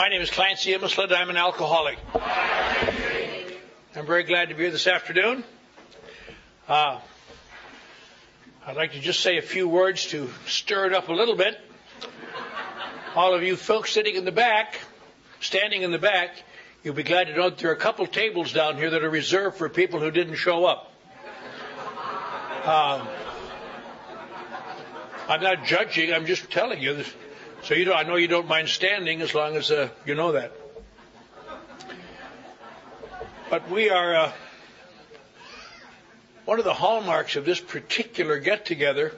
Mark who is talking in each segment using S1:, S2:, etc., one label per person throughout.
S1: My name is Clancy I. I'm an alcoholic. I'm very glad to be here this afternoon. I'd like to just say a few words to stir it up a little bit. All of you folks sitting in the back, standing in the back, you'll be glad to know that there are a couple tables down here that are reserved for people who didn't show up. I'm not judging, I'm just telling you. So I know you don't mind standing as long as you know that. But we are, one of the hallmarks of this particular get-together,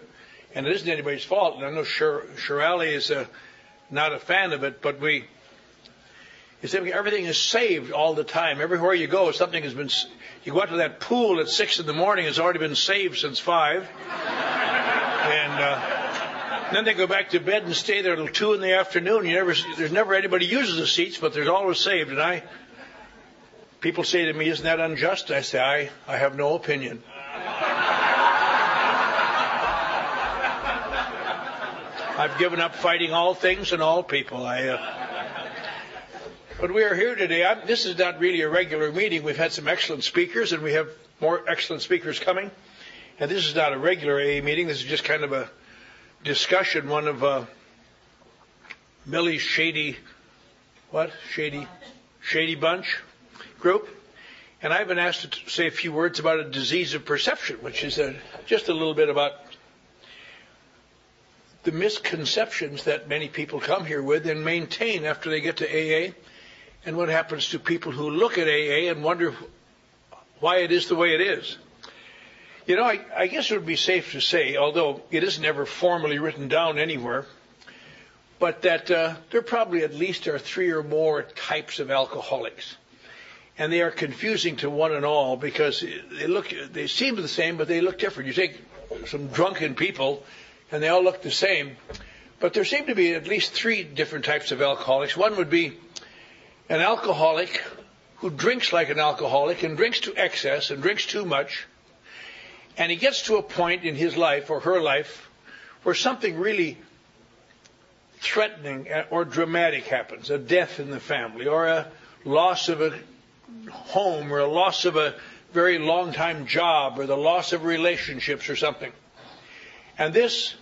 S1: and it isn't anybody's fault, and I know Shirley is not a fan of it, but everything is saved all the time. Everywhere you go, something has been, you go out to that pool at 6 in the morning, it's already been saved since 5. And then they go back to bed and stay there until 2 in the afternoon. There's never anybody uses the seats, but there's always saved. And people say to me, isn't that unjust? I say, I have no opinion. I've given up fighting all things and all people. But we are here today. This is not really a regular meeting. We've had some excellent speakers, and we have more excellent speakers coming. And this is not a regular AA meeting. This is just kind of a discussion, one of Millie's shady bunch group. And I've been asked to say a few words about a disease of perception, which is just a little bit about the misconceptions that many people come here with and maintain after they get to AA, and what happens to people who look at AA and wonder why it is the way it is. You know, I guess it would be safe to say, although it isn't ever formally written down anywhere, but that there probably at least are 3 or more types of alcoholics. And they are confusing to one and all because they seem the same, but they look different. You take some drunken people, and they all look the same. But there seem to be at least 3 different types of alcoholics. One would be an alcoholic who drinks like an alcoholic and drinks to excess and drinks too much. And he gets to a point in his life or her life where something really threatening or dramatic happens, a death in the family or a loss of a home or a loss of a very long time job or the loss of relationships or something. And this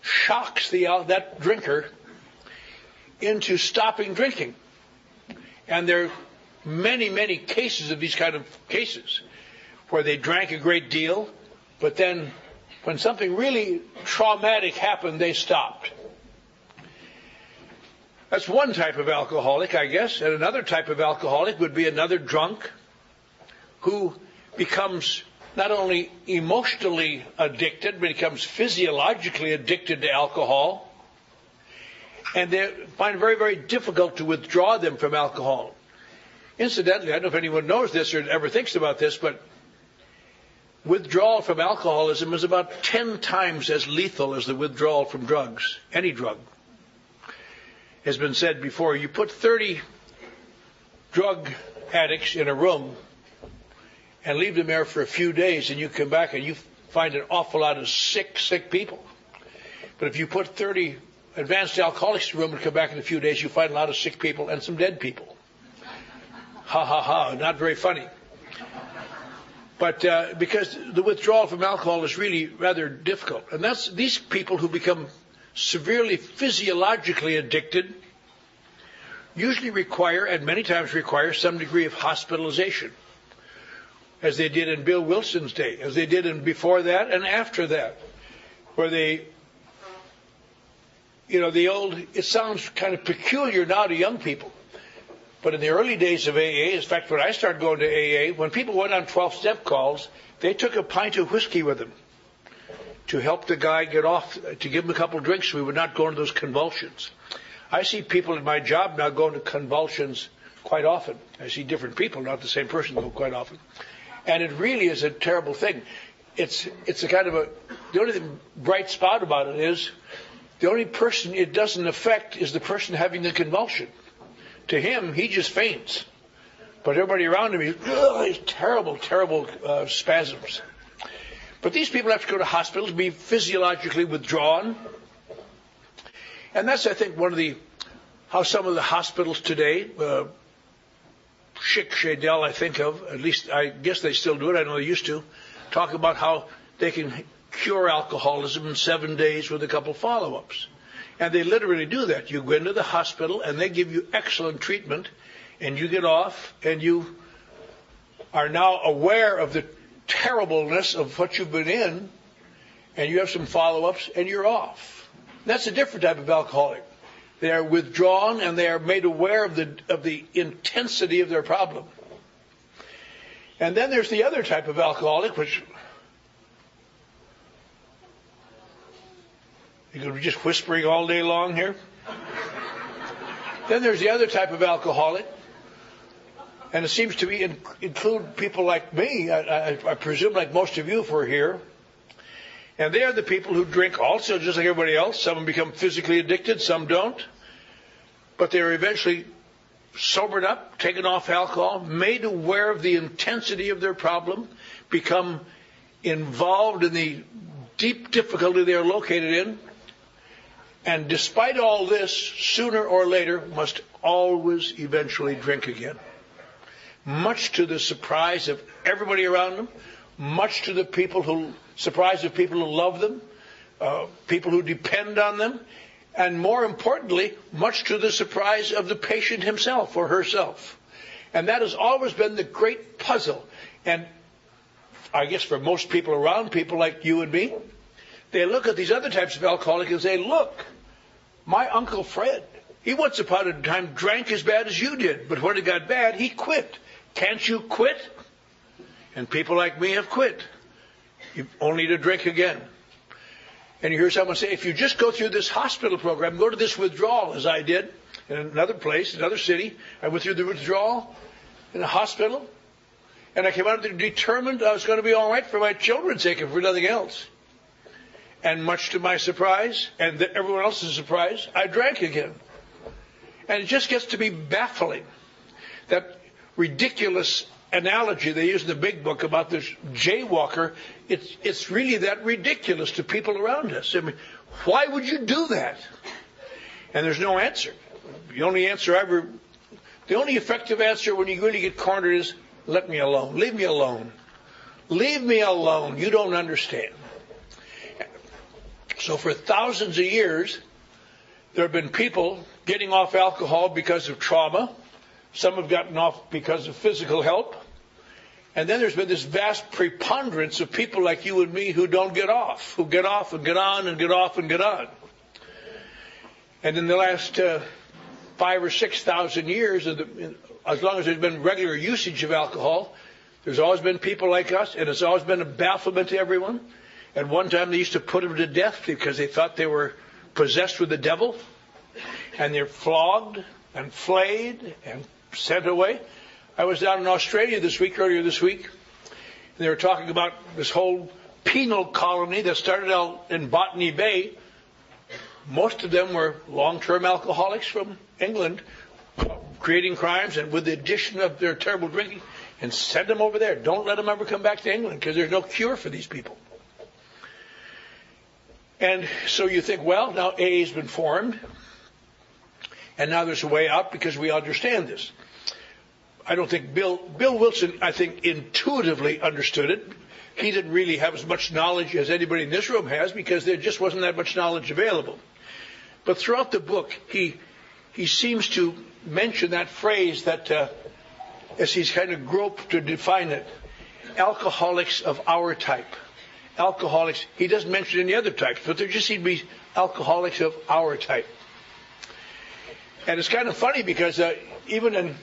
S1: shocks that drinker into stopping drinking. And there are many, many cases of these kind of cases where they drank a great deal, but then when something really traumatic happened, they stopped. That's one type of alcoholic, I guess. And another type of alcoholic would be another drunk who becomes not only emotionally addicted, but becomes physiologically addicted to alcohol. And they find it very, very difficult to withdraw them from alcohol. Incidentally, I don't know if anyone knows this or ever thinks about this, but withdrawal from alcoholism is about 10 times as lethal as the withdrawal from drugs, any drug. Has been said before, you put 30 drug addicts in a room and leave them there for a few days, and you come back and you find an awful lot of sick people. But if you put 30 advanced alcoholics in a room and come back in a few days, you find a lot of sick people and some dead people. Ha ha ha, not very funny. But because the withdrawal from alcohol is really rather difficult. And that's these people who become severely physiologically addicted usually require, and many times require, some degree of hospitalization, as they did in Bill Wilson's day, as they did in before that and after that, where it sounds kind of peculiar now to young people, but in the early days of AA, in fact, when I started going to AA, when people went on 12-step calls, they took a pint of whiskey with them to help the guy get off, to give him a couple of drinks so we would not go into those convulsions. I see people in my job now go into convulsions quite often. I see different people, not the same person, go quite often. And it really is a terrible thing. It's a kind of the only bright spot about it is the only person it doesn't affect is the person having the convulsion. To him, he just faints. But everybody around him, he's terrible, terrible spasms. But these people have to go to hospitals, be physiologically withdrawn. And that's, I think, one of the how some of the hospitals today, Schick Shadell I think of, at least I guess they still do it, I know they used to, talk about how they can cure alcoholism in 7 days with a couple follow-ups. And they literally do that. You go into the hospital and they give you excellent treatment, and you get off and you are now aware of the terribleness of what you've been in, and you have some follow-ups and you're off. That's a different type of alcoholic. They are withdrawn and they are made aware of the intensity of their problem. And then there's the other type of alcoholic, which you're going to be just whispering all day long here. Then there's the other type of alcoholic, and it seems to be include people like me, I presume like most of you if we're here. And they are the people who drink also just like everybody else. Some become physically addicted, some don't. But they're eventually sobered up, taken off alcohol, made aware of the intensity of their problem, become involved in the deep difficulty they are located in, and despite all this, sooner or later, must always eventually drink again. Much to the surprise of everybody around them, much to the surprise of people who love them, people who depend on them, and more importantly, much to the surprise of the patient himself or herself. And that has always been the great puzzle. And I guess for most people around, people like you and me, they look at these other types of alcoholics and say, look, my Uncle Fred, he once upon a time drank as bad as you did, but when it got bad, he quit. Can't you quit? And people like me have quit, only to drink again. And you hear someone say, if you just go through this hospital program, go to this withdrawal, as I did in another place, another city. I went through the withdrawal in a hospital, and I came out of there determined I was going to be all right for my children's sake and for nothing else. And much to my surprise, and everyone else's surprise, I drank again. And it just gets to be baffling. That ridiculous analogy they use in the big book about this jaywalker, it's really that ridiculous to people around us. I mean, why would you do that? And there's no answer. The only effective answer when you really get cornered is, let me alone. Leave me alone. Leave me alone. You don't understand. So for thousands of years, there have been people getting off alcohol because of trauma. Some have gotten off because of physical help. And then there's been this vast preponderance of people like you and me who don't get off, who get off and get on and get off and get on. And in the last 5,000 or 6,000 years, as long as there's been regular usage of alcohol, there's always been people like us, and it's always been a bafflement to everyone. At one time, they used to put them to death because they thought they were possessed with the devil, and they're flogged and flayed and sent away. I was down in Australia earlier this week, and they were talking about this whole penal colony that started out in Botany Bay. Most of them were long-term alcoholics from England, creating crimes, and with the addition of their terrible drinking, and send them over there. Don't let them ever come back to England, because there's no cure for these people. And so you think, well, now AA has been formed, and now there's a way out because we understand this. I don't think Bill Wilson, I think, intuitively understood it. He didn't really have as much knowledge as anybody in this room has because there just wasn't that much knowledge available. But throughout the book, he seems to mention that phrase that, as he's kind of groped to define it, alcoholics of our type. Alcoholics, he doesn't mention any other types, but there just seem to be alcoholics of our type. And it's kind of funny because even in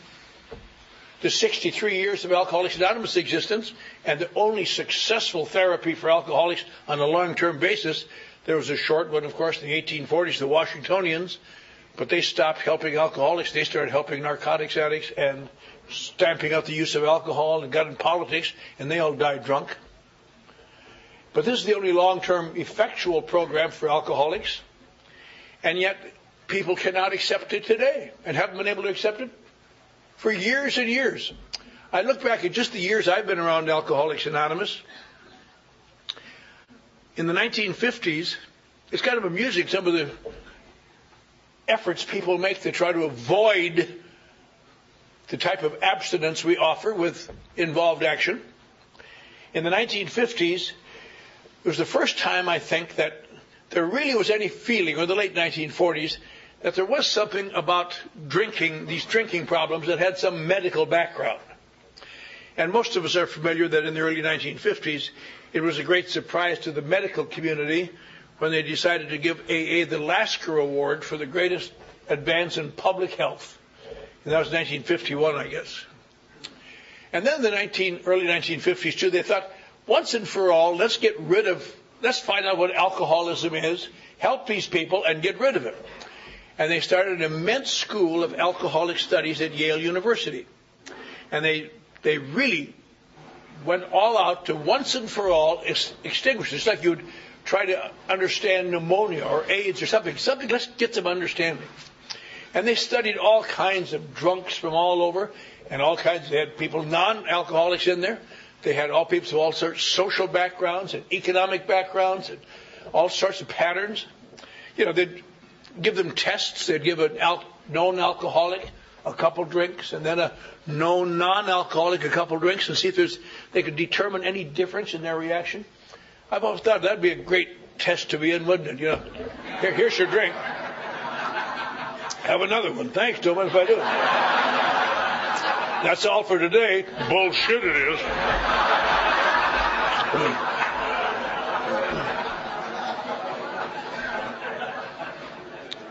S1: the 63 years of Alcoholics Anonymous existence, and the only successful therapy for alcoholics on a long-term basis, there was a short one, of course, in the 1840s, the Washingtonians, but they stopped helping alcoholics. They started helping narcotics addicts and stamping out the use of alcohol and got in politics, and they all died drunk. But this is the only long-term effectual program for alcoholics, and yet people cannot accept it today and haven't been able to accept it for years and years. I look back at just the years I've been around Alcoholics Anonymous. In the 1950s, it's kind of amusing, some of the efforts people make to try to avoid the type of abstinence we offer with involved action. In the 1950s, it was the first time, I think, that there really was any feeling, or the late 1940s, that there was something about drinking, these drinking problems, that had some medical background. And most of us are familiar that in the early 1950s, it was a great surprise to the medical community when they decided to give AA the Lasker Award for the greatest advance in public health. And that was 1951, I guess. And then in the early 1950s, too, they thought, once and for all, let's find out what alcoholism is, help these people, and get rid of it. And they started an immense school of alcoholic studies at Yale University. And they really went all out to once and for all extinguish it. It's like you'd try to understand pneumonia or AIDS or something. Let's get some understanding. And they studied all kinds of drunks from all over, and they had people, non-alcoholics in there. They had all people of all sorts, social backgrounds and economic backgrounds and all sorts of patterns. They'd give them tests. They'd give a known alcoholic a couple drinks, and then a known non-alcoholic a couple drinks, and see if they could determine any difference in their reaction. I've always thought that'd be a great test to be in, wouldn't it? Here's your drink. Have another one. Thanks, don't mind if I do. That's all for today. Bullshit it is.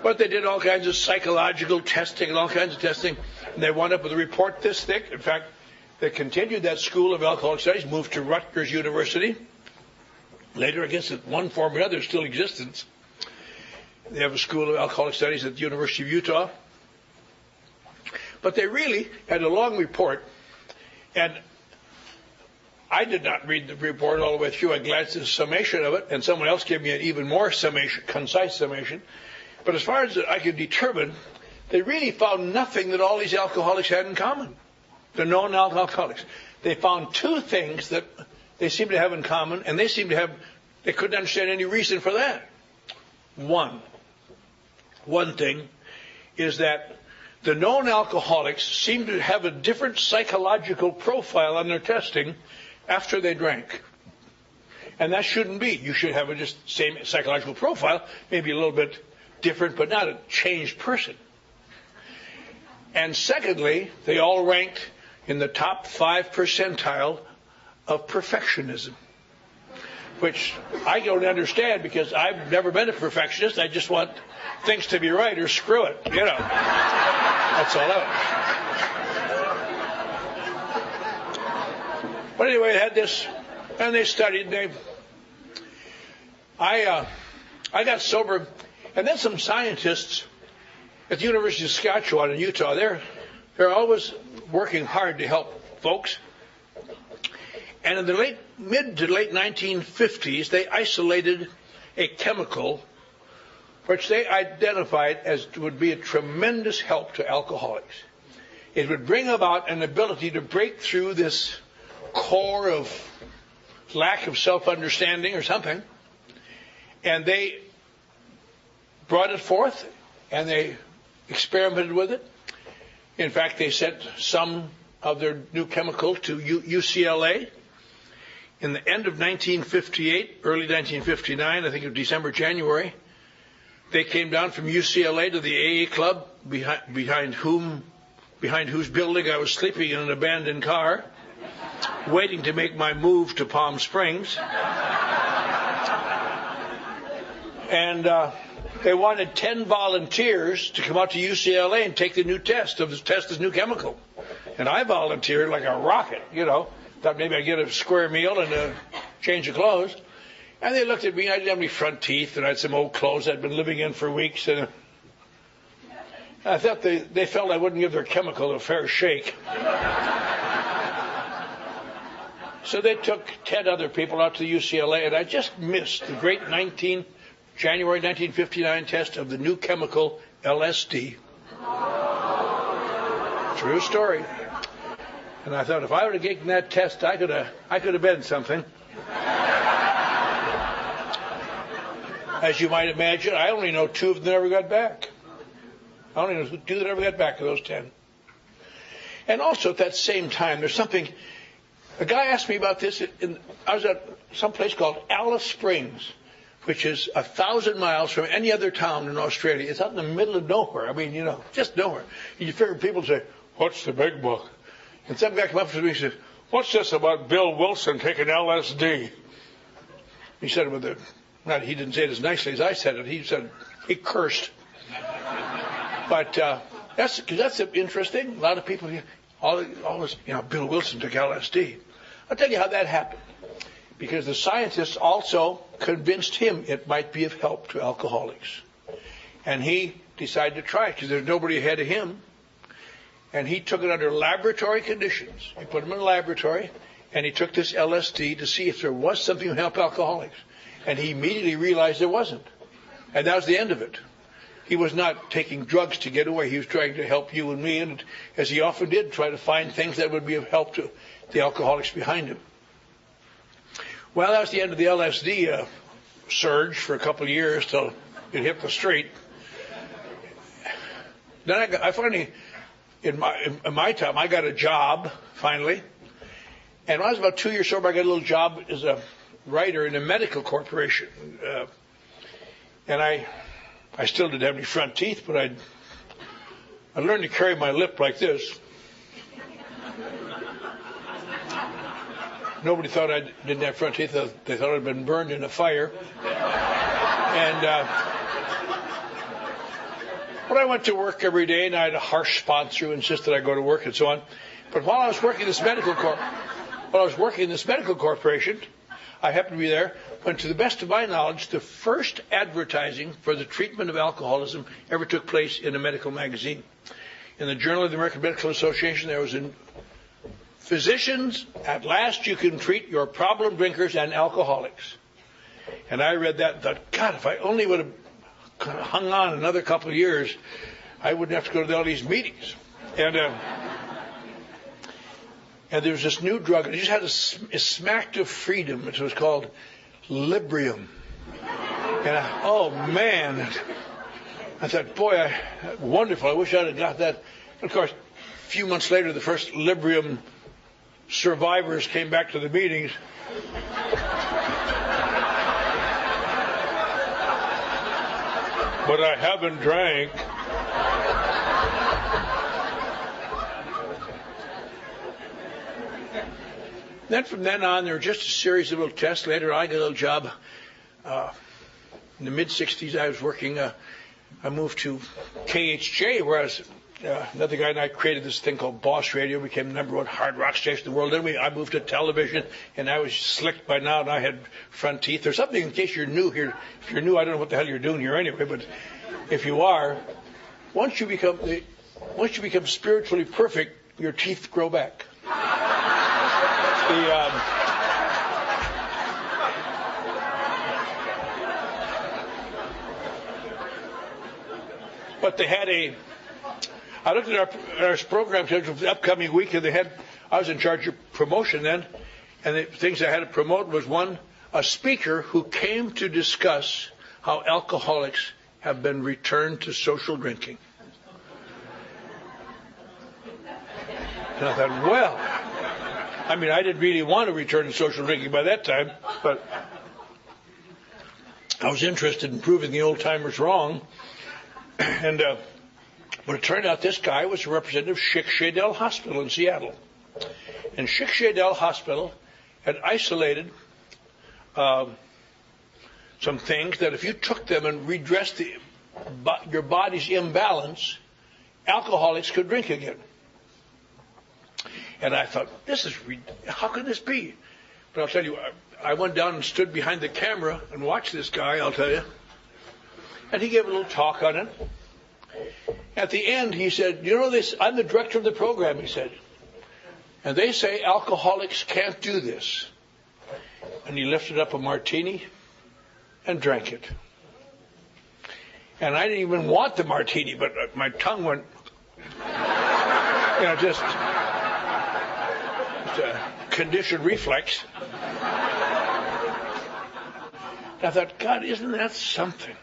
S1: But they did all kinds of psychological testing and all kinds of testing, and they wound up with a report this thick. In fact, they continued that school of alcoholic studies, moved to Rutgers University. Later, I guess, in one form or another, still existence. They have a school of alcoholic studies at the University of Utah. But they really had a long report, and I did not read the report all the way through. I glanced at the summation of it, and someone else gave me an even more concise summation. But as far as I could determine, they really found nothing that all these alcoholics had in common, the known alcoholics. They found two things that they seemed to have in common, and they couldn't understand any reason for that. One thing is that the known alcoholics seemed to have a different psychological profile on their testing after they drank. And that shouldn't be. You should have just same psychological profile, maybe a little bit different, but not a changed person. And secondly, they all ranked in the top 5 percentile of perfectionism, which I don't understand because I've never been a perfectionist. I just want things to be right or screw it, That's all out. But anyway, I had this, and they studied. I got sober, and then some scientists at the University of Saskatchewan in Utah, they're always working hard to help folks. And in the mid to late 1950s, they isolated a chemical which they identified as would be a tremendous help to alcoholics. It would bring about an ability to break through this core of lack of self-understanding or something. And they brought it forth, and they experimented with it. In fact, they sent some of their new chemical to UCLA. In the end of 1958, early 1959, I think it was December, January, they came down from UCLA to the AA club, behind whose building I was sleeping in an abandoned car, waiting to make my move to Palm Springs. And they wanted 10 volunteers to come out to UCLA and take the new test this new chemical. And I volunteered like a rocket, Thought maybe I'd get a square meal and a change of clothes. And they looked at me. I didn't have any front teeth, and I had some old clothes I'd been living in for weeks. And I thought they felt I wouldn't give their chemical a fair shake. So they took 10 other people out to UCLA, and I just missed the great January 1959 test of the new chemical LSD. True story. And I thought, if I would have taken that test, I could have been something. As you might imagine, I only know 2 of them never got back. I don't even know who that ever got back of those 10. And also at that same time, there's something. A guy asked me about this. I was at some place called Alice Springs, which is 1,000 miles from any other town in Australia. It's out in the middle of nowhere. I mean, just nowhere. You figure people say, "What's the big book?" And some guy came up to me and said, "What's this about Bill Wilson taking LSD?" He said it with he didn't say it as nicely as I said it. He said he cursed. But that's interesting. A lot of people always, Bill Wilson took LSD. I'll tell you how that happened. Because the scientists also convinced him it might be of help to alcoholics. And he decided to try it because there's nobody ahead of him. And he took it under laboratory conditions. He put him in a laboratory, and he took this LSD to see if there was something to help alcoholics. And he immediately realized there wasn't. And that was the end of it. He was not taking drugs to get away. He was trying to help you and me, and as he often did, try to find things that would be of help to the alcoholics behind him. Well, that was the end of the LSD surge for a couple of years till it hit the street. Then I finally, in my time, I got a job finally. And when I was about 2 years sober, I got a little job as a writer in a medical corporation. And I still didn't have any front teeth, but I learned to carry my lip like this. Nobody thought I didn't have front teeth. They thought I'd been burned in a fire. And but I went to work every day, and I had a harsh sponsor who insisted I go to work and so on. But while I was working in this medical corporation, I happened to be there when, to the best of my knowledge, the first advertising for the treatment of alcoholism ever took place in a medical magazine. In the Journal of the American Medical Association, there was physicians, at last you can treat your problem drinkers and alcoholics. And I read that and thought, God, if I only would have hung on another couple of years, I wouldn't have to go to all these meetings. And there was this new drug. It just had a smack of freedom. It was called Librium. And oh, man. I thought, boy, wonderful. I wish I'd have got that. And of course, a few months later, the first Librium survivors came back to the meetings. But I haven't drank. Then from then on, there were just a series of little tests. Later, I got a little job. In the mid-'60s, I was working. I moved to KHJ, where I was, another guy and I created this thing called Boss Radio, became the #1 hard rock station in the world. Then I moved to television, and I was slicked by now, and I had front teeth. There's something, in case you're new here. If you're new, I don't know what the hell you're doing here anyway, but if you are, once you become spiritually perfect, your teeth grow back. But they had I looked at our program schedule for the upcoming week, and I was in charge of promotion then, and the things I had to promote was one, a speaker who came to discuss how alcoholics have been returned to social drinking. And I thought, well, I mean, I didn't really want to return to social drinking by that time, but I was interested in proving the old-timers wrong. And but it turned out this guy was a representative of Schick-Shadel Hospital in Seattle. And Schick-Shadel Hospital had isolated some things that if you took them and redressed your body's imbalance, alcoholics could drink again. And I thought, how can this be? But I'll tell you, I went down and stood behind the camera and watched this guy, I'll tell you. And he gave a little talk on it. At the end, he said, you know this, I'm the director of the program, he said. And they say alcoholics can't do this. And he lifted up a martini and drank it. And I didn't even want the martini, but my tongue went, just a conditioned reflex. I thought, God, isn't that something?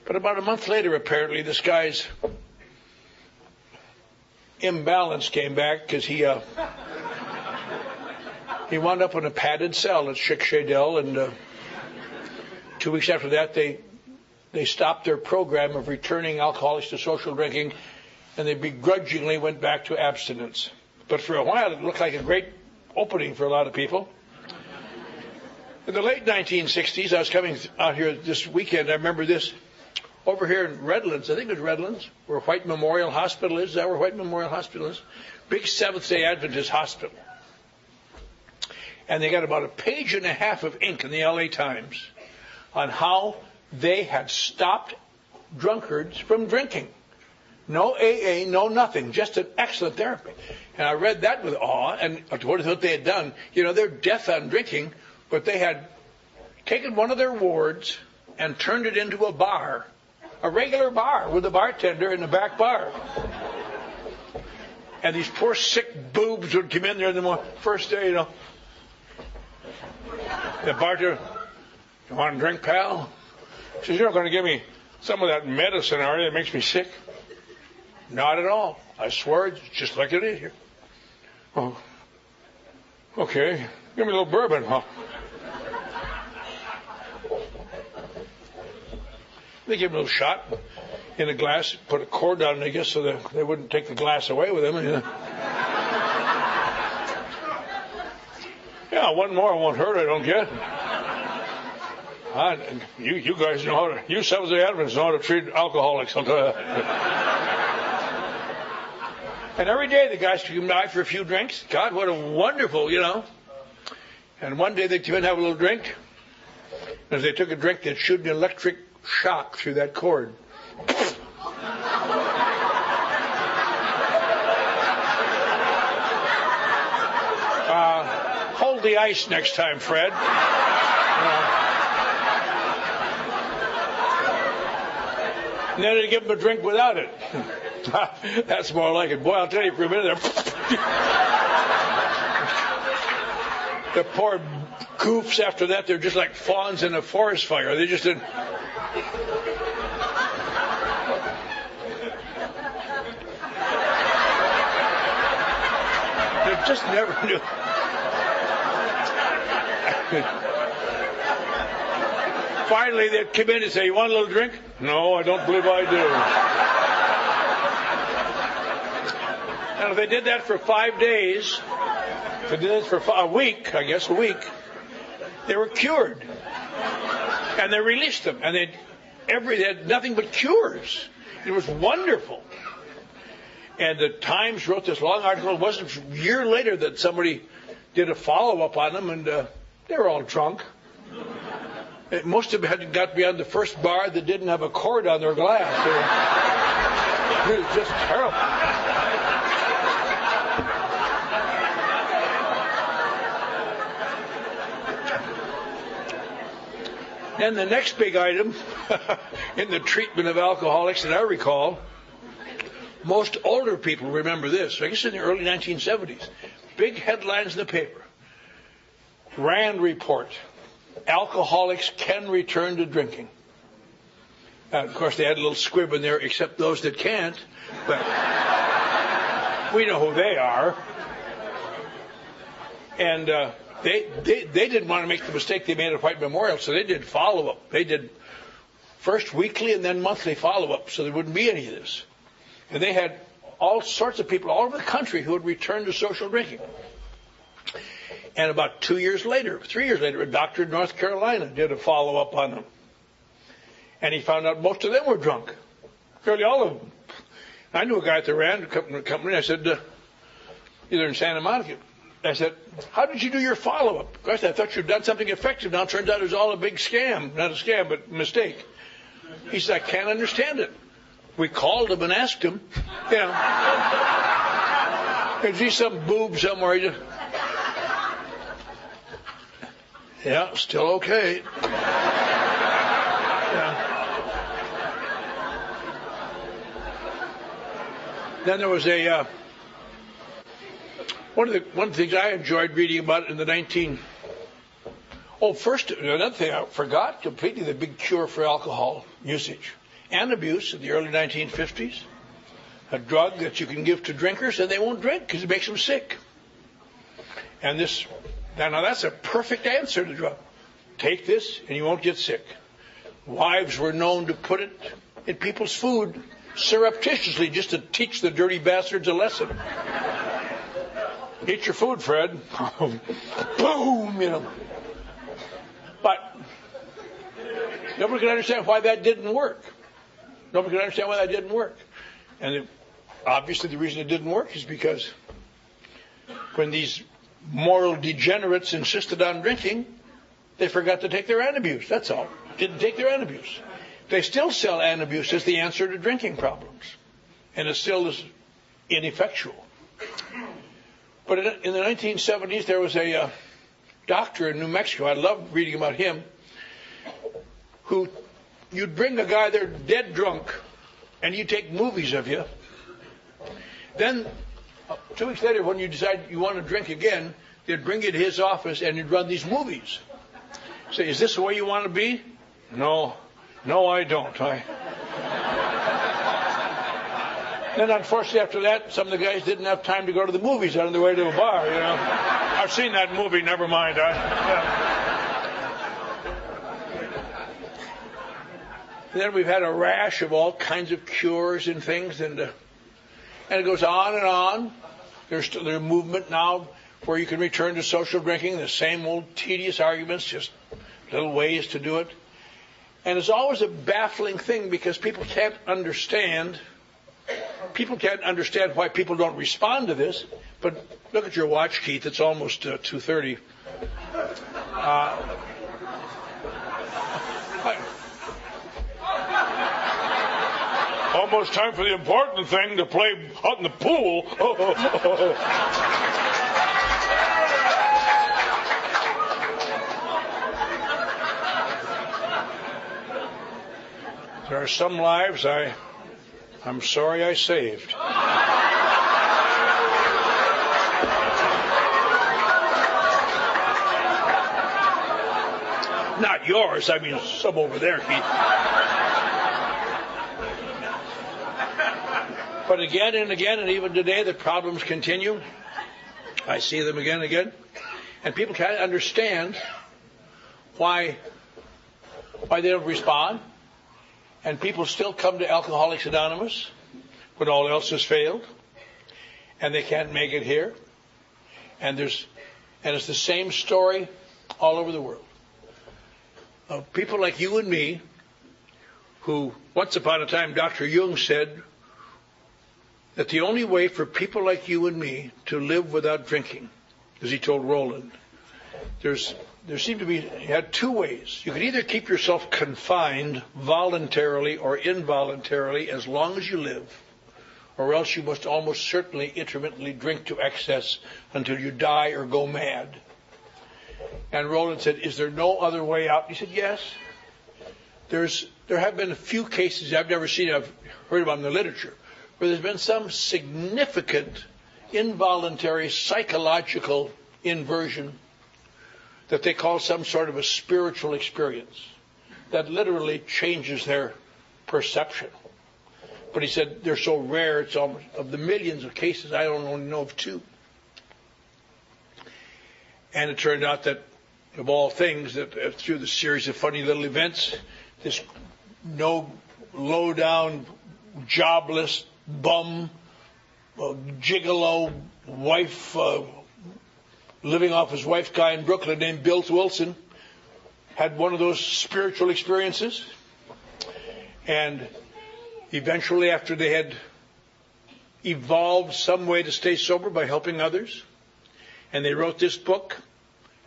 S1: But about a month later, apparently, this guy's imbalance came back because he wound up in a padded cell at Schick-Shadell, and 2 weeks after that, they stopped their program of returning alcoholics to social drinking, and they begrudgingly went back to abstinence. But for a while, it looked like a great opening for a lot of people. In the late 1960s, I was coming out here this weekend. I remember this over here in Redlands. I think it was Redlands, where White Memorial Hospital is. Is that where White Memorial Hospital is? Big Seventh-day Adventist hospital. And they got about a page and a half of ink in the LA Times on how they had stopped drunkards from drinking. No AA, no nothing, just an excellent therapy. And I read that with awe, and what they had done. They're death on drinking, but they had taken one of their wards and turned it into a bar, a regular bar with a bartender in the back bar. And these poor sick boobs would come in there the first day, The bartender, "You want a drink, pal?" He says, "You're not going to give me some of that medicine, are you? That makes me sick." "Not at all. I swear it's just like it is here." "Oh, okay. Give me a little bourbon, huh?" They give him a little shot in a glass, put a cord on it, I guess, so that they wouldn't take the glass away with them. Yeah, one more won't hurt, I don't get. You guys know how to, you Seventh-day Adventists know how to treat alcoholics, I'll tell you that. And every day the guys could come by for a few drinks. God, what a wonderful, And one day they'd come in and have a little drink. As they took a drink, they'd shoot an electric shock through that cord. Hold the ice next time, Fred. And then they'd give them a drink without it. That's more like it. Boy, I'll tell you, for a minute the poor goofs after that, they're just like fawns in a forest fire. They just didn't. They just never knew. Finally, they'd come in and say, "You want a little drink?" "No, I don't believe I do." And if they did that for 5 days, if they did that for a week, they were cured. And they released them. And they had nothing but cures. It was wonderful. And the Times wrote this long article. It wasn't a year later that somebody did a follow-up on them, and they were all drunk. Most of them had got beyond the first bar that didn't have a cord on their glass. It was just terrible. Then the next big item in the treatment of alcoholics that I recall, most older people remember this. I guess in the early 1970s, big headlines in the paper. Rand report. Alcoholics can return to drinking. Of course, they had a little squib in there, except those that can't. But we know who they are. And they didn't want to make the mistake they made at White Memorial, so they did follow-up. They did first weekly and then monthly follow-up, so there wouldn't be any of this. And they had all sorts of people all over the country who would return to social drinking. And about 3 years later, a doctor in North Carolina did a follow-up on them. And he found out most of them were drunk. Fairly all of them. I knew a guy at the Rand company. I said, either in Santa Monica, I said, "How did you do your follow-up?" Of course, I thought you'd done something effective. Now it turns out it was all a big scam. Not a scam, but a mistake. He said, "I can't understand it. We called him and asked him. There'd be some boob somewhere. Yeah, still okay." Then there was one of the things I enjoyed reading about in the another thing I forgot completely, the big cure for alcohol usage. Antabuse in the early 1950s, a drug that you can give to drinkers and they won't drink because it makes them sick. And now that's a perfect answer to the drug. Take this and you won't get sick. Wives were known to put it in people's food surreptitiously just to teach the dirty bastards a lesson. Eat your food, Fred. Boom, But nobody can understand why that didn't work. Nobody can understand why that didn't work. And obviously the reason it didn't work is because when these moral degenerates insisted on drinking, they forgot to take their Antabuse. That's all. Didn't take their Antabuse. They still sell Antabuse as the answer to drinking problems. And it still is ineffectual. But in the 1970s, there was a doctor in New Mexico. I loved reading about him. Who you'd bring a guy there dead drunk, and you take movies of you. Then 2 weeks later, when you decide you want to drink again, they'd bring you to his office and you'd run these movies. Say, is this the way you want to be? No, I don't. Then, unfortunately, after that, some of the guys didn't have time to go to the movies on the way to a bar, I've seen that movie, never mind. Then we've had a rash of all kinds of cures and things, and it goes on and on. There's a movement now where you can return to social drinking, the same old tedious arguments, just little ways to do it. And it's always a baffling thing because people can't understand why people don't respond to this. But look at your watch, Keith. It's almost 2:30. Almost time for the important thing, to play out in the pool. There are some lives I'm sorry I saved. Not yours, I mean some over there, Keith. But again and again, and even today, the problems continue. I see them again and again. And people can't understand why they don't respond. And people still come to Alcoholics Anonymous when all else has failed. And they can't make it here. And it's the same story all over the world. Of people like you and me, who once upon a time Dr. Jung said that the only way for people like you and me to live without drinking, as he told Roland, there seemed to be, you had two ways. You could either keep yourself confined voluntarily or involuntarily as long as you live, or else you must almost certainly intermittently drink to excess until you die or go mad. And Roland said, is there no other way out? He said, yes. There have been a few cases I've never seen, I've heard about in the literature, where there's been some significant involuntary psychological inversion that they call some sort of a spiritual experience that literally changes their perception. But he said they're so rare, it's almost, of the millions of cases, I don't only know of two. And it turned out that, of all things, that through the series of funny little events, this no low-down, jobless, bum, gigolo wife, living off his wife guy in Brooklyn named Bill Wilson, had one of those spiritual experiences. And eventually, after they had evolved some way to stay sober by helping others, and they wrote this book,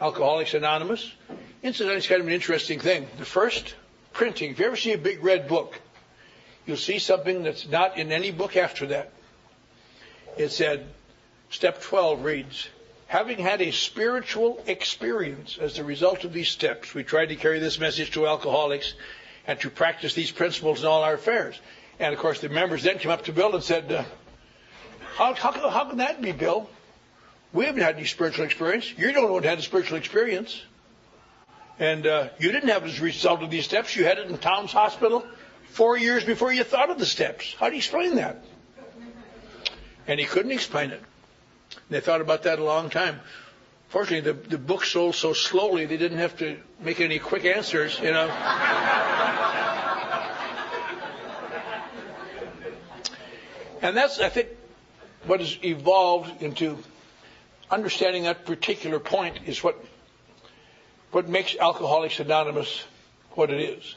S1: Alcoholics Anonymous. Incidentally, it's kind of an interesting thing. The first printing, if you ever see a big red book, you'll see something that's not in any book after that. It said, step 12 reads, having had a spiritual experience as the result of these steps, we tried to carry this message to alcoholics and to practice these principles in all our affairs. And, of course, the members then came up to Bill and said, how can that be, Bill? We haven't had any spiritual experience. You're the only one who had a spiritual experience. And you didn't have it as a result of these steps. You had it in Towns Hospital. 4 years before you thought of the steps. How do you explain that? And he couldn't explain it. They thought about that a long time. Fortunately, the book sold so slowly they didn't have to make any quick answers, you know. And that's, I think, what has evolved into understanding that particular point is what makes Alcoholics Anonymous what it is.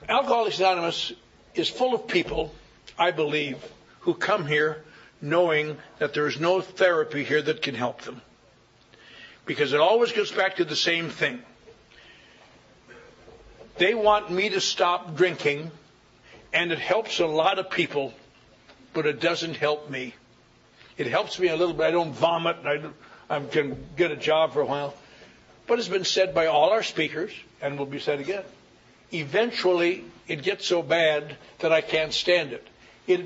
S1: Alcoholics Anonymous is full of people, I believe, who come here knowing that there is no therapy here that can help them. Because it always goes back to the same thing. They want me to stop drinking, and it helps a lot of people, but it doesn't help me. It helps me a little bit. I don't vomit. I can get a job for a while. But it's been said by all our speakers, and will be said again. Eventually, it gets so bad that I can't stand it.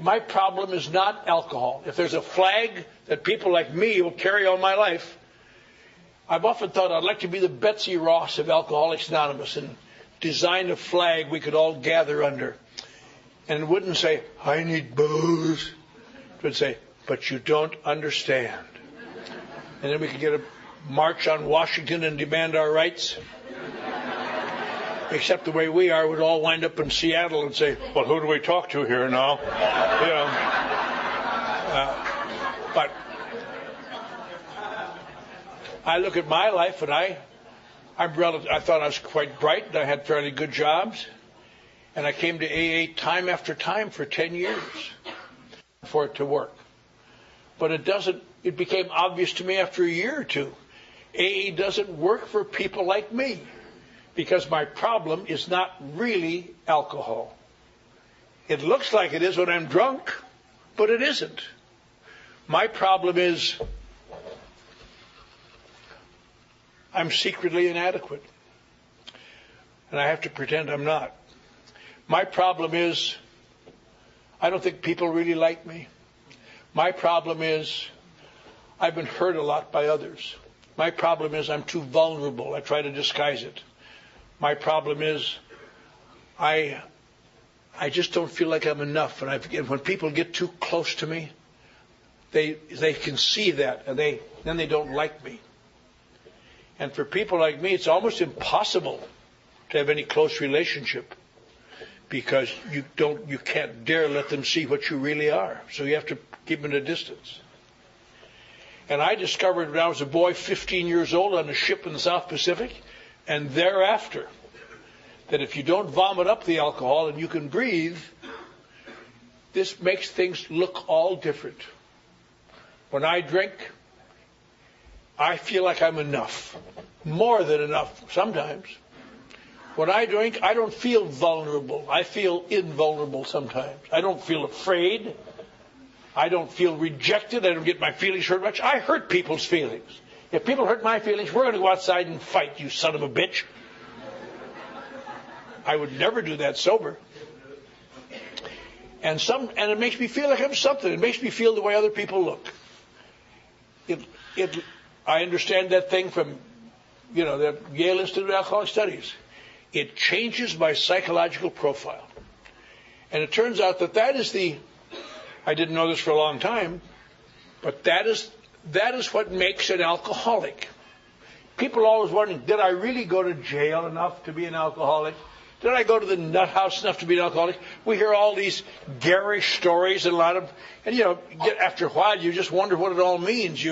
S1: My problem is not alcohol. If there's a flag that people like me will carry all my life, I've often thought I'd like to be the Betsy Ross of Alcoholics Anonymous and design a flag we could all gather under. And it wouldn't say, I need booze. It would say, but you don't understand. And then we could get a march on Washington and demand our rights. Except the way we are, we'd all wind up in Seattle and say, well, who do we talk to here now? You know. But I look at my life, and I thought I was quite bright, and I had fairly good jobs. And I came to AA time after time for 10 years for it to work. But it became obvious to me after a year or two. AA doesn't work for people like me. Because my problem is not really alcohol. It looks like it is when I'm drunk, but it isn't. My problem is I'm secretly inadequate. And I have to pretend I'm not. My problem is I don't think people really like me. My problem is I've been hurt a lot by others. My problem is I'm too vulnerable. I try to disguise it. My problem is I just don't feel like I'm enough. And when people get too close to me, they can see that, and then they don't like me. And for people like me, it's almost impossible to have any close relationship because you can't dare let them see what you really are. So you have to keep them at a distance. And I discovered when I was a boy, 15 years old, on a ship in the South Pacific, and thereafter, that if you don't vomit up the alcohol and you can breathe, this makes things look all different. When I drink, I feel like I'm enough. More than enough sometimes. When I drink, I don't feel vulnerable. I feel invulnerable sometimes. I don't feel afraid. I don't feel rejected. I don't get my feelings hurt much. I hurt people's feelings. If people hurt my feelings, we're going to go outside and fight, you son of a bitch. I would never do that sober. And it makes me feel like I'm something. It makes me feel the way other people look. I understand that thing from, the Yale Institute of Alcoholic Studies. It changes my psychological profile. And it turns out that is I didn't know this for a long time, but that is what makes an alcoholic. People are always wondering, did I really go to jail enough to be an alcoholic? Did I go to the nut house enough to be an alcoholic? We hear all these garish stories and after a while you just wonder what it all means.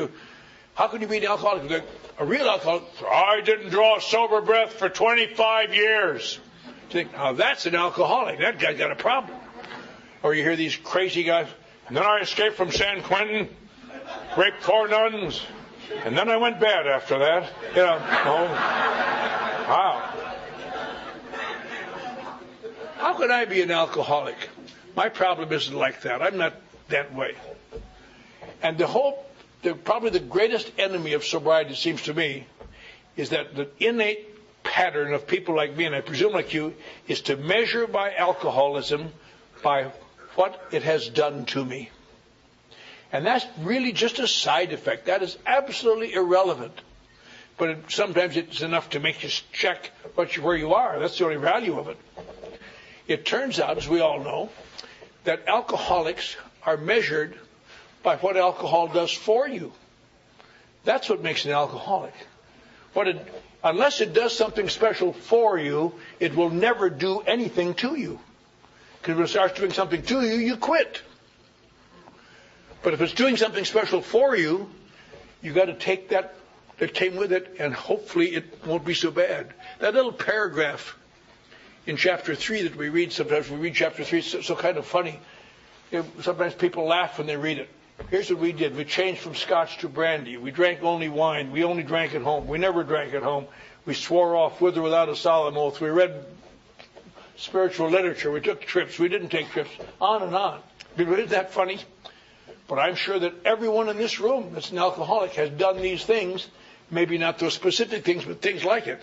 S1: How can you be an alcoholic? A real alcoholic, I didn't draw a sober breath for 25 years. You think, oh, that's an alcoholic. That guy's got a problem. Or you hear these crazy guys, and then I escaped from San Quentin, raped 4 nuns, and then I went bad after that. Wow. How can I be an alcoholic? My problem isn't like that. I'm not that way. And probably the greatest enemy of sobriety, it seems to me, is that the innate pattern of people like me, and I presume like you, is to measure my alcoholism by what it has done to me. And that's really just a side effect. That is absolutely irrelevant. But sometimes it's enough to make you check where you are. That's the only value of it. It turns out, as we all know, that alcoholics are measured by what alcohol does for you. That's what makes an alcoholic. Unless it does something special for you, it will never do anything to you. Because when it starts doing something to you, you quit. But if it's doing something special for you, you've got to take that came with it, and hopefully it won't be so bad. That little paragraph in chapter 3 that we read, sometimes we read chapter 3, it's so kind of funny. Sometimes people laugh when they read it. Here's what we did. We changed from scotch to brandy. We drank only wine. We only drank at home. We never drank at home. We swore off with or without a solemn oath. We read spiritual literature. We took trips. We didn't take trips. On and on. Isn't that funny? But I'm sure that everyone in this room that's an alcoholic has done these things. Maybe not those specific things, but things like it.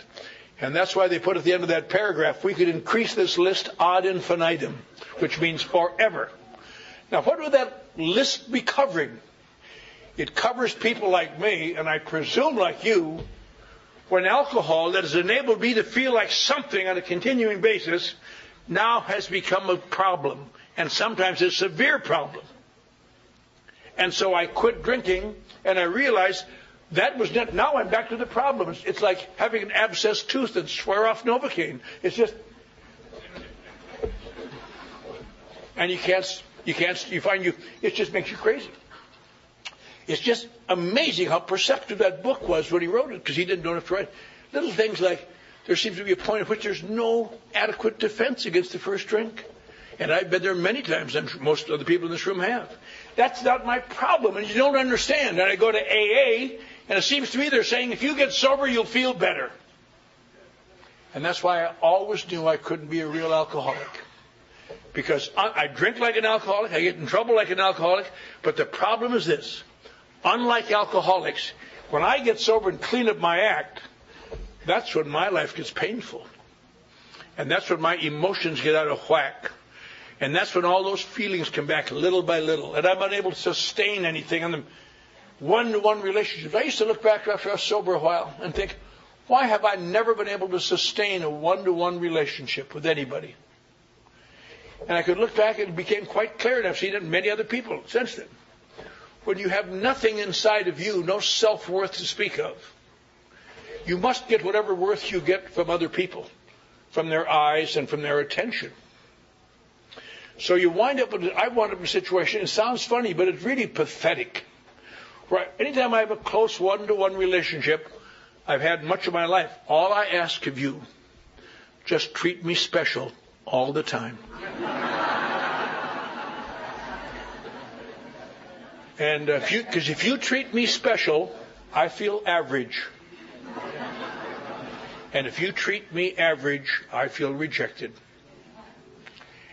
S1: And that's why they put at the end of that paragraph, we could increase this list ad infinitum, which means forever. Now, what would that list be covering? It covers people like me, and I presume like you, when alcohol that has enabled me to feel like something on a continuing basis now has become a problem, and sometimes a severe problem. And so I quit drinking, and I realized that was not, now I'm back to the problem. It's like having an abscessed tooth and swear off Novocaine. It's just, and it just makes you crazy. It's just amazing how perceptive that book was when he wrote it, because he didn't know enough to write. Little things like, there seems to be a point at which there's no adequate defense against the first drink. And I've been there many times. I'm sure most of the people in this room have. That's not my problem, and you don't understand. And I go to AA, and it seems to me they're saying, if you get sober, you'll feel better. And that's why I always knew I couldn't be a real alcoholic. Because I drink like an alcoholic, I get in trouble like an alcoholic, but the problem is this. Unlike alcoholics, when I get sober and clean up my act, that's when my life gets painful. And that's when my emotions get out of whack. And that's when all those feelings come back little by little. And I'm unable to sustain anything in them. One-to-one relationships. I used to look back after I was sober a while and think, why have I never been able to sustain a one-to-one relationship with anybody? And I could look back and it became quite clear, and I've seen it in many other people since then. When you have nothing inside of you, no self-worth to speak of, you must get whatever worth you get from other people, from their eyes and from their attention. So I wind up in a situation, it sounds funny, but it's really pathetic. Right? Anytime I have a close one-to-one relationship, I've had much of my life, all I ask of you, just treat me special all the time. And because if you treat me special, I feel average. And if you treat me average, I feel rejected.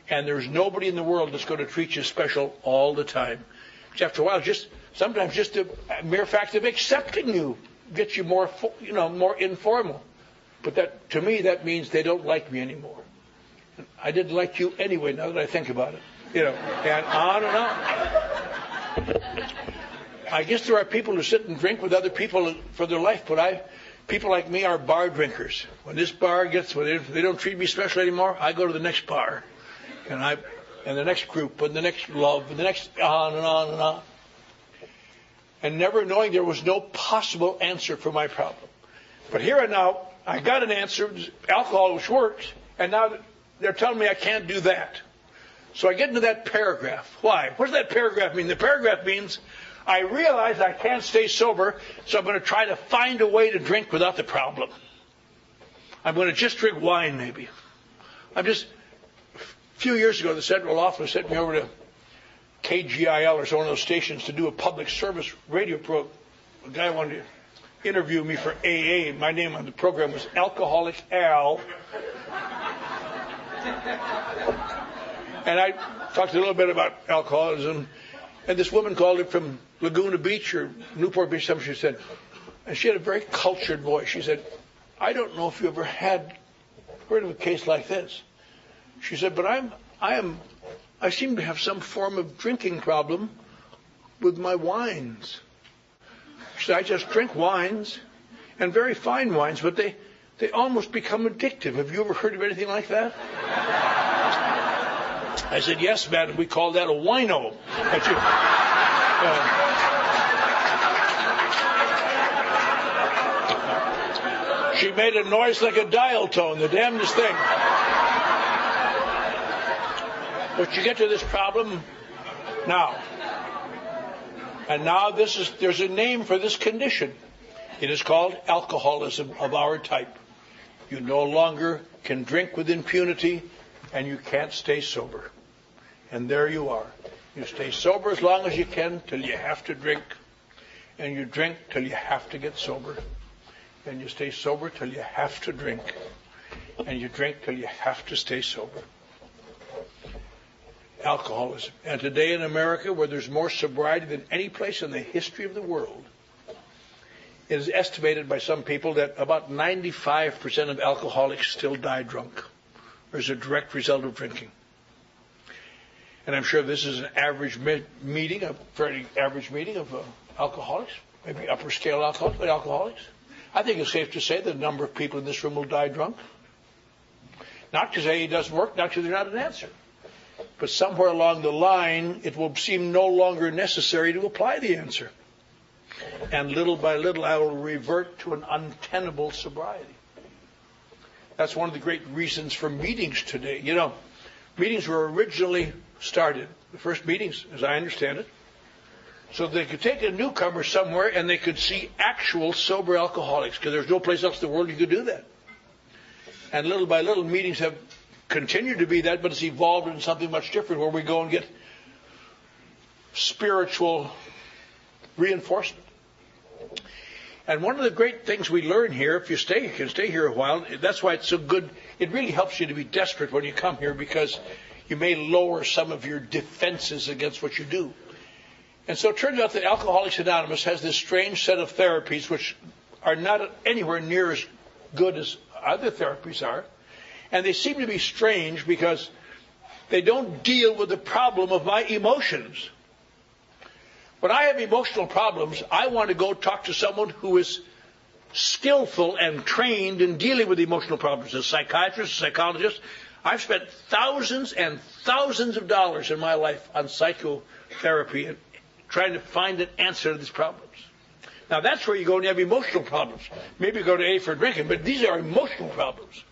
S1: And there's nobody in the world that's going to treat you special all the time. Because after a while, sometimes just the mere fact of accepting you gets you more informal. But that, to me, that means they don't like me anymore. And I didn't like you anyway, now that I think about it. And on and on. I guess there are people who sit and drink with other people for their life, but people like me are bar drinkers. When this bar when they don't treat me special anymore, I go to the next bar. And the next group, and the next love, and the next on and on and on. And never knowing there was no possible answer for my problem. But here and now, I got an answer, alcohol which works, and now they're telling me I can't do that. So I get into that paragraph. Why? What does that paragraph mean? The paragraph means I realize I can't stay sober, so I'm going to try to find a way to drink without the problem. I'm going to just drink wine, maybe. A few years ago, the Central Office sent me over to KGIL or one of those stations to do a public service radio program. A guy wanted to interview me for AA. My name on the program was Alcoholic Al. And I talked a little bit about alcoholism. And this woman called it from Laguna Beach or Newport Beach, something she said. And she had a very cultured voice. She said, I don't know if you ever heard of a case like this. She said, but I seem to have some form of drinking problem with my wines. She said, I just drink wines, and very fine wines, but they almost become addictive. Have you ever heard of anything like that? I said, yes, madam, we call that a wino. She made a noise like a dial tone, the damnedest thing. But you get to this problem now. And now there's a name for this condition. It is called alcoholism of our type. You no longer can drink with impunity, and you can't stay sober. And there you are. You stay sober as long as you can till you have to drink. And you drink till you have to get sober. And you stay sober till you have to drink. And you drink till you have to stay sober. Alcoholism. And today in America, where there's more sobriety than any place in the history of the world, it is estimated by some people that about 95% of alcoholics still die drunk, or as a direct result of drinking. And I'm sure this is an average meeting, a fairly average meeting of alcoholics, maybe upper scale alcoholics. I think it's safe to say that a number of people in this room will die drunk. Not because AA doesn't work, not because they're not an answer. But somewhere along the line, it will seem no longer necessary to apply the answer. And little by little, I will revert to an untenable sobriety. That's one of the great reasons for meetings today. You know, meetings were originally started, the first meetings, as I understand it, so they could take a newcomer somewhere and they could see actual sober alcoholics, because there's no place else in the world you could do that. And little by little, meetings have continued to be that, but it's evolved into something much different, where we go and get spiritual reinforcement. And one of the great things we learn here, if you can stay here a while, that's why it's so good. It really helps you to be desperate when you come here, because you may lower some of your defenses against what you do. And so it turns out that Alcoholics Anonymous has this strange set of therapies which are not anywhere near as good as other therapies are. And they seem to be strange because they don't deal with the problem of my emotions. When I have emotional problems, I want to go talk to someone who is skillful and trained in dealing with emotional problems. A psychiatrist, a psychologist. I've spent thousands and thousands of dollars in my life on psychotherapy and trying to find an answer to these problems. Now that's where you go and you have emotional problems. Maybe you go to A for drinking, but these are emotional problems.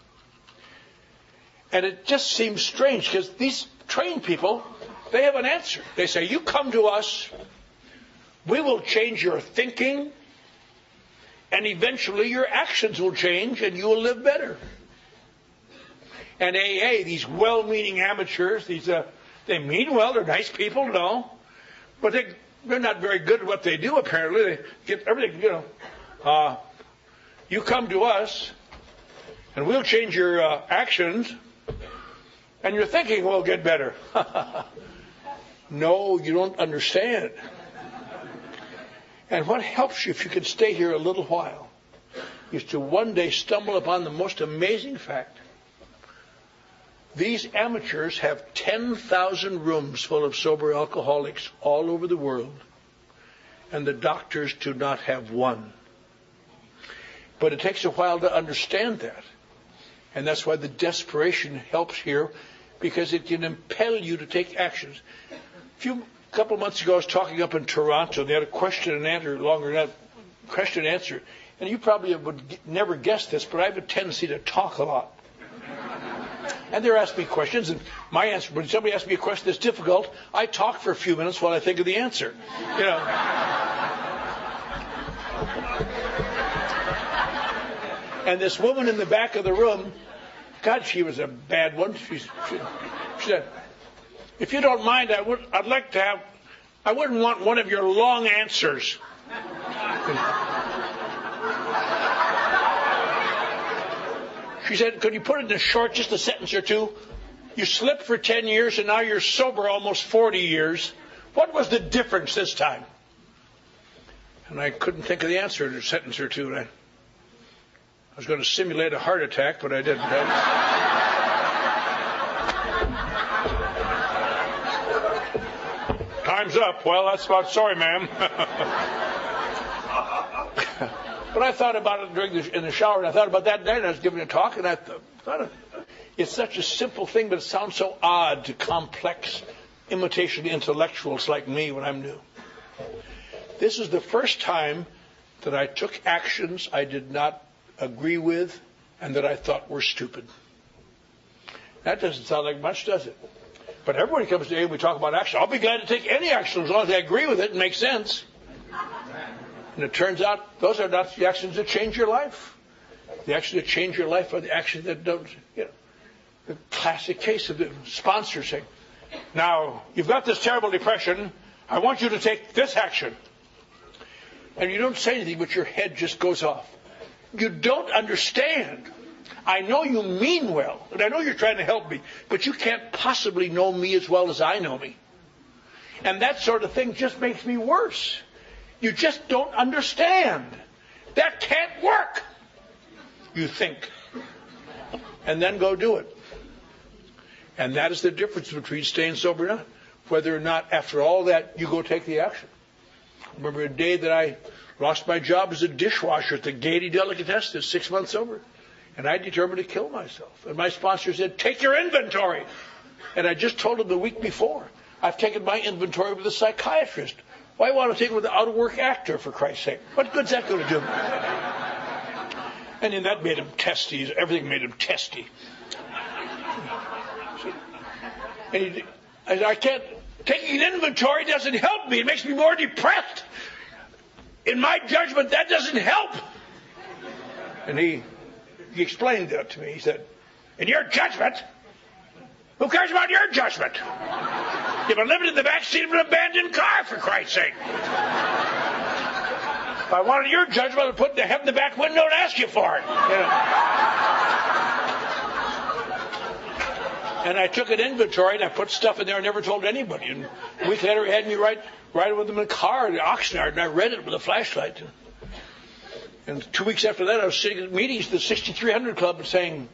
S1: And it just seems strange, because these trained people, they have an answer. They say, you come to us, we will change your thinking, and eventually your actions will change and you will live better. And AA, these well-meaning amateurs, they mean well, they're nice people, no, but they're not very good at what they do, apparently. They get everything, you come to us, and we'll change your actions, and your thinking will get better. No, you don't understand. And what helps you, if you can stay here a little while, is to one day stumble upon the most amazing fact. These amateurs have 10,000 rooms full of sober alcoholics all over the world, and the doctors do not have one. But it takes a while to understand that. And that's why the desperation helps here, because it can impel you to take actions. A couple of months ago, I was talking up in Toronto. They had a question and answer, question and answer. And you probably would never guess this, but I have a tendency to talk a lot. And they're asking me questions, and my answer, when somebody asks me a question that's difficult, I talk for a few minutes while I think of the answer. You know. And this woman in the back of the room, God, she was a bad one. She said, if you don't mind, I wouldn't want one of your long answers. She said, could you put it in short, just a sentence or two? You slipped for 10 years and now you're sober almost 40 years. What was the difference this time? And I couldn't think of the answer in a sentence or two. And I was going to simulate a heart attack, but I didn't. Time's up. Well, that's about sorry, ma'am. But I thought about it in the shower, and I thought about that day, and I was giving a talk, and I thought, It's such a simple thing, but it sounds so odd to complex imitation intellectuals like me when I'm new. This is the first time that I took actions I did not agree with and that I thought were stupid. That doesn't sound like much, does it? But everybody comes to AA and we talk about action. I'll be glad to take any action as long as I agree with it and makes sense. And it turns out those are not the actions that change your life. The actions that change your life are the actions that don't, the classic case of the sponsor saying, now, you've got this terrible depression. I want you to take this action. And you don't say anything, but your head just goes off. You don't understand. I know you mean well, and I know you're trying to help me, but you can't possibly know me as well as I know me. And that sort of thing just makes me worse. You just don't understand. That can't work. You think. And then go do it. And that is the difference between staying sober and not. Whether or not, after all that, you go take the action. I remember a day that I lost my job as a dishwasher at the Gaiety Delicatessen, 6 months sober. And I determined to kill myself. And my sponsor said, take your inventory. And I just told him the week before, I've taken my inventory with a psychiatrist. Why want to take it with an out-of-work actor, for Christ's sake? What good's that going to do? And then that made him testy. Everything made him testy. And I can't. Taking an inventory doesn't help me. It makes me more depressed. In my judgment, that doesn't help. And he explained that to me. He said, in your judgment? Who cares about your judgment? You've been living in the backseat of an abandoned car, for Christ's sake. If I wanted your judgment, I'd put the head in the back window and ask you for it. And I took an inventory and I put stuff in there I never told anybody. And a week later, he had me ride with them in a car at the auction yard, and I read it with a flashlight. And 2 weeks after that, I was sitting at meetings at the 6300 Club and saying,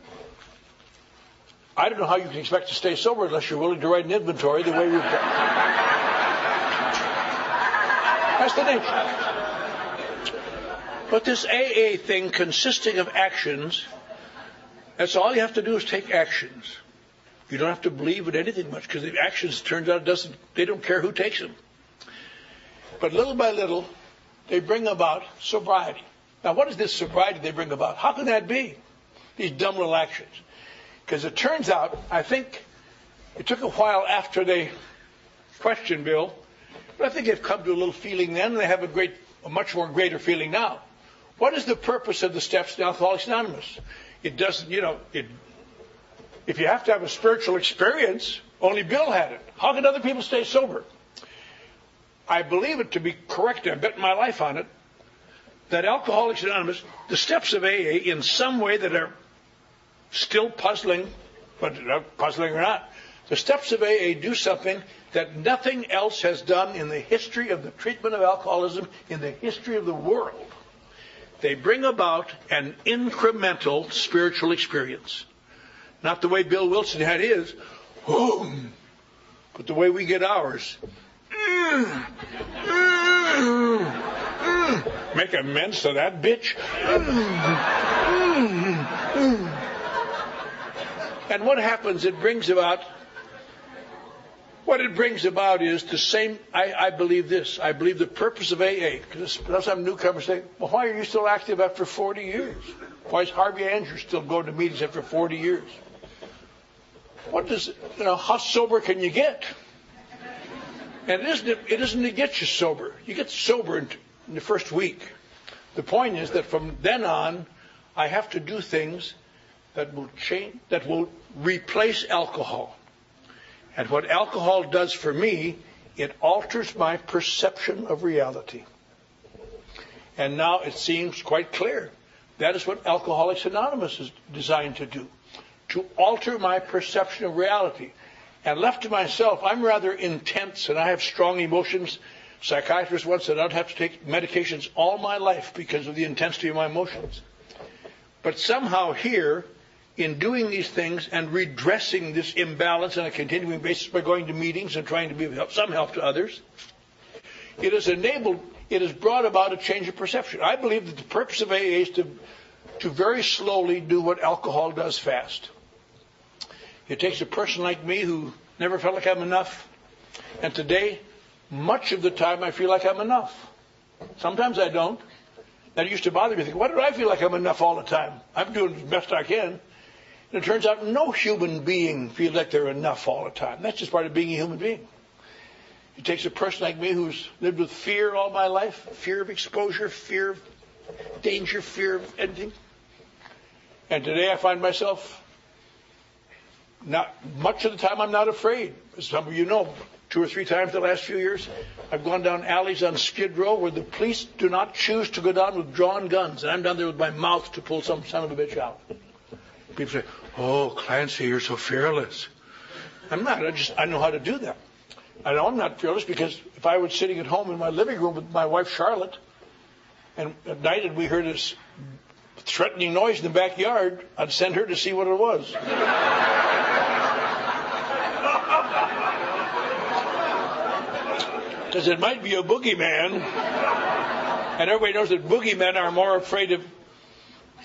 S1: I don't know how you can expect to stay sober unless you're willing to write an inventory the way we've done. That's the nature. But this AA thing consisting of actions, that's all you have to do is take actions. You don't have to believe in anything much because the actions, turns out, they don't care who takes them. But little by little, they bring about sobriety. Now, what is this sobriety they bring about? How can that be? These dumb little actions. Because it turns out, I think it took a while after they questioned Bill, but I think they've come to a little feeling then, and they have a much more greater feeling now. What is the purpose of the steps in Alcoholics Anonymous? It doesn't, if you have to have a spiritual experience, only Bill had it. How can other people stay sober? I believe it to be correct, I bet my life on it, that Alcoholics Anonymous, the steps of AA, in some way that are still puzzling, but puzzling or not, the steps of AA do something that nothing else has done in the history of the treatment of alcoholism, in the history of the world. They bring about an incremental spiritual experience. Not the way Bill Wilson had his, but the way we get ours. Make amends to that bitch. And what happens, what it brings about is the same, I believe this. I believe the purpose of AA, because some newcomers say, well, why are you still active after 40 years? Why is Harvey Andrews still going to meetings after 40 years? How sober can you get? And it isn't to get you sober. You get sober in the first week. The point is that from then on, I have to do things that will change, that will replace alcohol. And what alcohol does for me, it alters my perception of reality. And now it seems quite clear. That is what Alcoholics Anonymous is designed to do. To alter my perception of reality. And left to myself, I'm rather intense and I have strong emotions. Psychiatrist once said I'd have to take medications all my life because of the intensity of my emotions. But somehow here, in doing these things and redressing this imbalance on a continuing basis by going to meetings and trying to be some help to others, it has brought about a change of perception. I believe that the purpose of AA is to very slowly do what alcohol does fast. It takes a person like me who never felt like I'm enough. And today, much of the time, I feel like I'm enough. Sometimes I don't. That used to bother me. Why do I feel like I'm enough all the time? I'm doing the best I can. And it turns out no human being feels like they're enough all the time. That's just part of being a human being. It takes a person like me who's lived with fear all my life, fear of exposure, fear of danger, fear of anything. And today I find myself, not much of the time I'm not afraid. As some of you know, 2 or 3 times the last few years, I've gone down alleys on Skid Row where the police do not choose to go down with drawn guns. And I'm down there with my mouth to pull some son of a bitch out. People say, "Oh, Clancy, you're so fearless." I'm not. I know how to do that. I know I'm not fearless because if I was sitting at home in my living room with my wife Charlotte, and at night and we heard this threatening noise in the backyard, I'd send her to see what it was. Because it might be a boogeyman. And everybody knows that boogeymen are more afraid of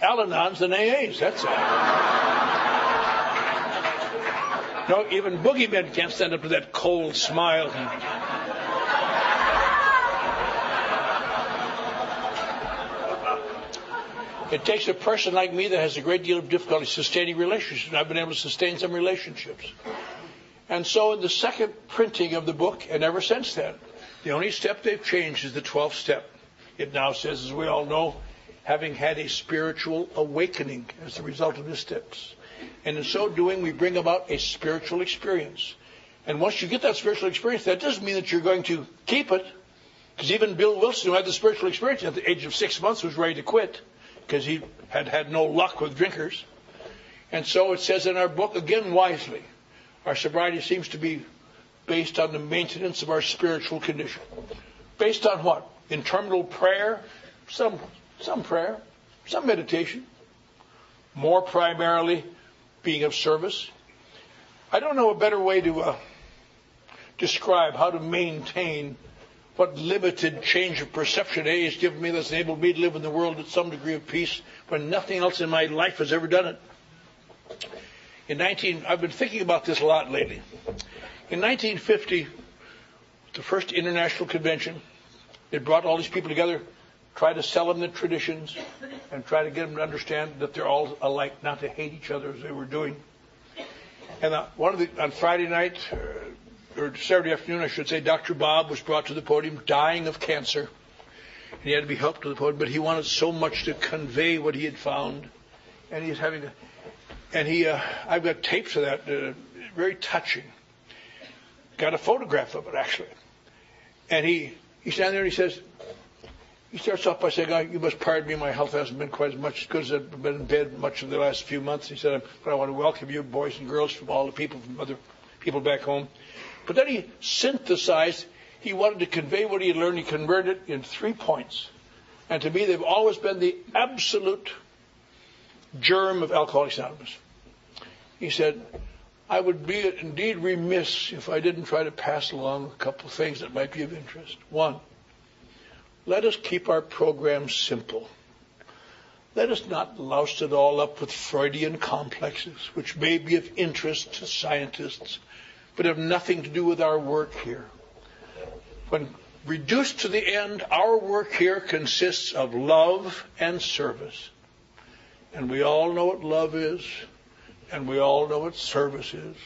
S1: Al-Anons than AAs. That's it. No, even boogeymen can't stand up to that cold smile. It takes a person like me that has a great deal of difficulty sustaining relationships. I've been able to sustain some relationships. And so in the second printing of the book, and ever since then, the only step they've changed is the 12th step. It now says, as we all know, having had a spiritual awakening as a result of the steps. And in so doing, we bring about a spiritual experience. And once you get that spiritual experience, that doesn't mean that you're going to keep it. Because even Bill Wilson, who had the spiritual experience at the age of 6 months, was ready to quit because he had had no luck with drinkers. And so it says in our book, again wisely, our sobriety seems to be based on the maintenance of our spiritual condition. Based on what? Interminable prayer, some prayer, some meditation, more primarily being of service. I don't know a better way to describe how to maintain what limited change of perception A has given me that's enabled me to live in the world at some degree of peace when nothing else in my life has ever done it. I've been thinking about this a lot lately. In 1950, the first international convention, it brought all these people together, tried to sell them the traditions, and try to get them to understand that they're all alike, not to hate each other as they were doing. And on Friday night, or Saturday afternoon, I should say, Dr. Bob was brought to the podium, dying of cancer. And he had to be helped to the podium, but he wanted so much to convey what he had found. And he's having I've got tapes of that, very touching. Got a photograph of it, actually. And he stands there and he starts off by saying, "Oh, you must pardon me, my health hasn't been quite as much good as I've been in bed much of the last few months." He said, "But I want to welcome you, boys and girls, from all the people, from other people back home." But then he synthesized, he wanted to convey what he had learned, he converted it in 3 points. And to me, they've always been the absolute germ of Alcoholics Anonymous. He said, "I would be indeed remiss if I didn't try to pass along a couple of things that might be of interest. 1, let us keep our program simple. Let us not louse it all up with Freudian complexes, which may be of interest to scientists, but have nothing to do with our work here. When reduced to the end, our work here consists of love and service. And we all know what love is, and we all know what service is."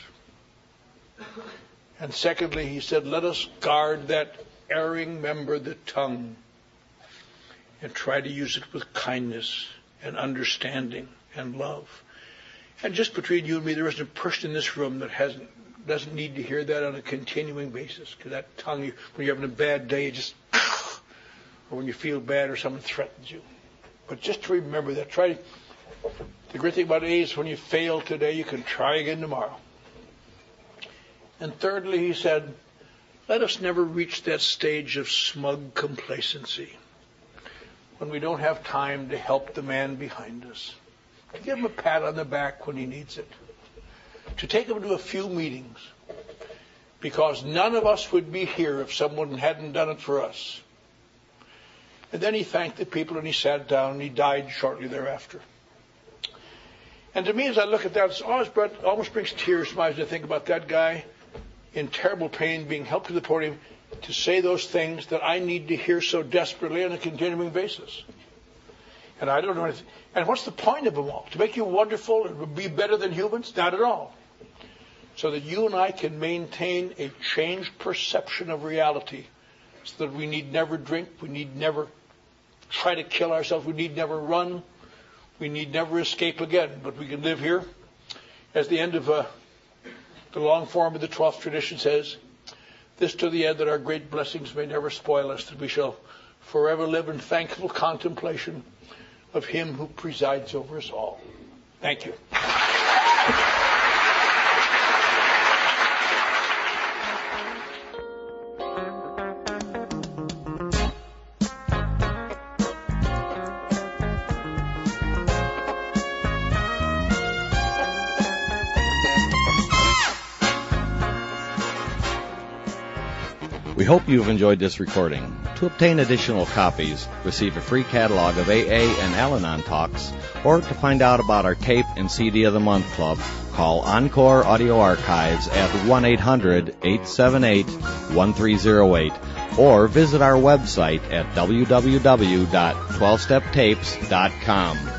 S1: And secondly, he said, let us guard that erring member, the tongue, and try to use it with kindness and understanding and love. And just between you and me, there isn't a person in this room that doesn't need to hear that on a continuing basis. Because that tongue, when you're having a bad day, it just, or when you feel bad or someone threatens you. But just to remember that. The great thing about A is when you fail today, you can try again tomorrow. And thirdly, he said, let us never reach that stage of smug complacency when we don't have time to help the man behind us, to give him a pat on the back when he needs it, to take him to a few meetings, because none of us would be here if someone hadn't done it for us. And then he thanked the people and he sat down and he died shortly thereafter. And to me, as I look at that, it almost brings tears to my eyes to think about that guy in terrible pain being helped to the podium to say those things that I need to hear so desperately on a continuing basis. And I don't know anything. And what's the point of them all? To make you wonderful and be better than humans? Not at all. So that you and I can maintain a changed perception of reality, so that we need never drink, we need never try to kill ourselves, we need never run, we need never escape again, but we can live here. As the end of the long form of the 12th tradition says, this to the end that our great blessings may never spoil us, that we shall forever live in thankful contemplation of him who presides over us all. Thank you.
S2: We hope you've enjoyed this recording. To obtain additional copies, receive a free catalog of AA and Al-Anon talks, or to find out about our tape and CD of the Month Club, call Encore Audio Archives at 1-800-878-1308, or visit our website at www.12steptapes.com.